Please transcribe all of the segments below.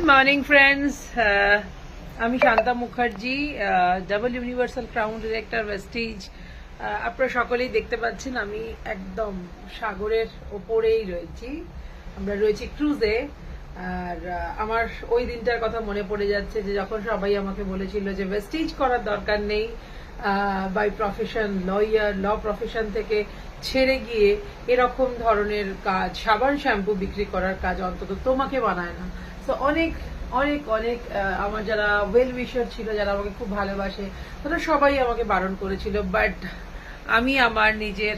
Good morning, friends. আমি Shanta Mukherjee, double universal crown director Vestige. আপনারা সকলেই দেখতে পাচ্ছেন আমি একদম সাগরের ওপরেই রয়েছি। আমরা রয়েছি ক্রুজে। আর আমার ওই দিনটার কথা মনে পড়ে যাচ্ছে যে যখন সবাই আমাকে বলেছিল যে ভেস্টিজ করার দরকার নেই, by profession lawyer, law profession থেকে ছেড়ে গিয়ে এরকম ধরনের কাজ, সাবান শ্যাম্পু বিক্রি করার কাজ অন্তত তোমাকে বানায় না। তো অনেক অনেক অনেক আমার যারা ওয়েল উইশার ছিল, যারা আমাকে খুব ভালোবাসে, তারা সবাই আমাকে বারণ করেছিল। বাট আমি আমার নিজের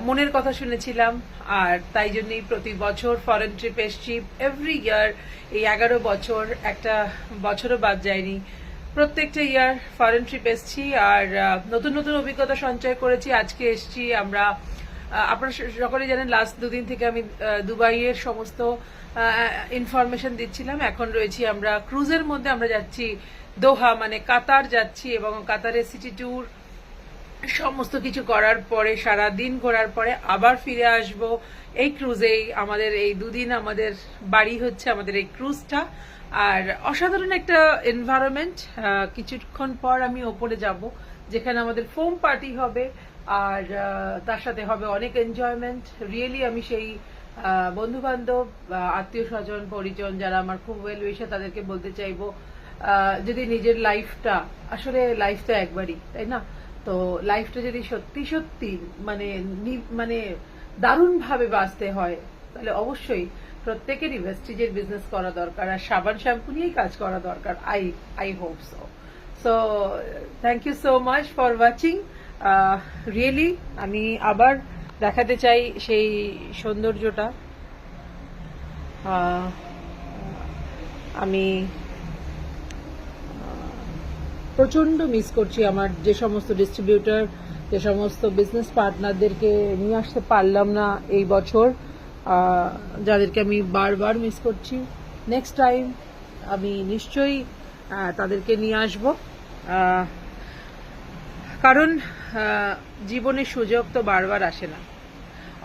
মনের কথা শুনেছিলাম, আর তাই জন্যই প্রতি বছর ফরেন ট্রিপ এসছি। এভরি ইয়ার এই 11 বছর, একটা বছরও বাদ যায়নি, প্রত্যেকটা ইয়ার ফরেন ট্রিপ এসছি আর নতুন নতুন অভিজ্ঞতা সঞ্চয় করেছি। আজকে এসছি আমরা, আপনারা সকলেই জানেন লাস্ট দুদিন থেকে আমি দুবাইয়ের সমস্ত ইনফরমেশন দিচ্ছিলাম। এখন রয়েছি আমরা ক্রুজের মধ্যে, আমরা যাচ্ছি দোহা, মানে কাতার যাচ্ছি, এবং কাতারের সিটি ট্যুর সমস্ত কিছু করার পরে, সারা দিন ঘোরার পরে আবার ফিরে আসব এই ক্রুজেই। আমাদের এই দুদিন আমাদের বাড়ি হচ্ছে আমাদের এই ক্রুজটা। আর অসাধারণ একটা এনভায়রনমেন্ট। কিছুক্ষণ পর আমি ওপরে যাব, যেখানে আমাদের ফোম পার্টি হবে, আর তার সাথে হবে অনেক এনজয়মেন্ট। রিয়েলি আমি সেই বন্ধু বান্ধব, আত্মীয় স্বজন, পরিজন যারা আমার খুব ওয়েল উইশার, তাদেরকে বলতে চাইবো যদি নিজের লাইফটা, আসলে লাইফ তো একবারই, তাই না? তো লাইফটা যদি সত্যি সত্যি মানে মানে দারুণভাবে বাঁচতে হয়, তাহলে অবশ্যই প্রত্যেকেরই ভেস্টিজের বিজনেস করা দরকার, আর সাবান শ্যাম্পু নিয়েই কাজ করা দরকার। I hope so. So thank you so much for watching. Really আমি আবার দেখাতে চাই সেই সৌন্দর্যটা। আমি প্রচন্ড মিস করছি আমার যে সমস্ত ডিস্ট্রিবিউটর, যে সমস্ত বিজনেস পার্টনারদেরকে নিয়ে আসতে পারলাম না এই বছর, যাদেরকে আমি বারবার মিস করছি। নেক্সট টাইম আমি নিশ্চয়ই তাদেরকে নিয়ে আসব, কারণ জীবনের সুযোগ তো বারবার আসে না।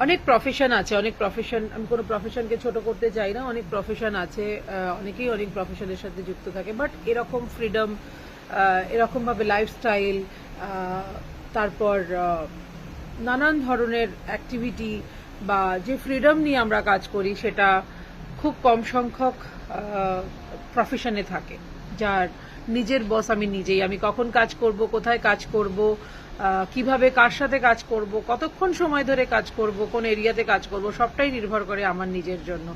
অনেক প্রফেশন আছে, অনেক প্রফেশন, আমি কোনো প্রফেশনকে ছোট করতে চাই না, অনেক প্রফেশন আছে, অনেকেই অনেক প্রফেশনের সাথে যুক্ত থাকে, বাট এরকম ফ্রিডম, এরকমভাবে লাইফস্টাইল, তারপর নানান ধরনের অ্যাক্টিভিটি বা যে ফ্রিডম নিয়ে আমরা কাজ করি, সেটা খুব কম সংখ্যক প্রফেশনে থাকে। যার নিজের বস আমি নিজেই, আমি কখন কাজ করব, কোথায় কাজ করব, কিভাবে কার সাথে কাজ করব, কতক্ষণ সময় ধরে কাজ করব, কোন এরিয়াতে কাজ করব, সবটাই নির্ভর করে আমার নিজের জন্য।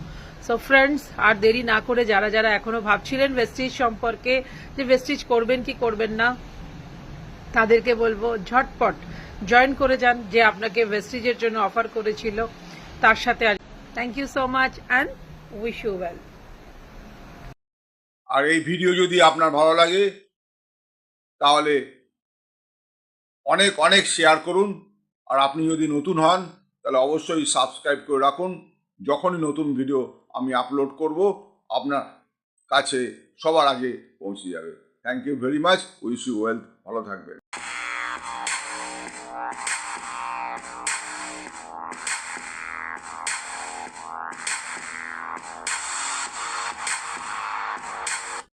সো ফ্রেন্ডস, আর দেরি না করে যারা যারা এখনো ভাবছিলেন ভেস্টিজ সম্পর্কে, যে ভেস্টিজ করবেন কি করবেন না, তাদেরকে বলবো ঝটপট জয়েন করে যান, যে আপনাকে ভেস্টিজের জন্য অফার করেছিল তার সাথে। Thank you so much and wish you well. আর এই ভিডিও যদি আপনার ভালো লাগে তাহলে অনেক অনেক শেয়ার করুন। আর আপনি যদি নতুন হন তাহলে অবশ্যই সাবস্ক্রাইব করে রাখুন। যখনই নতুন ভিডিও আমি আপলোড করব আপনার কাছে সবার আগে পৌঁছে যাবে। Thank you very much. Wish you wealth. ভালো থাকবেন।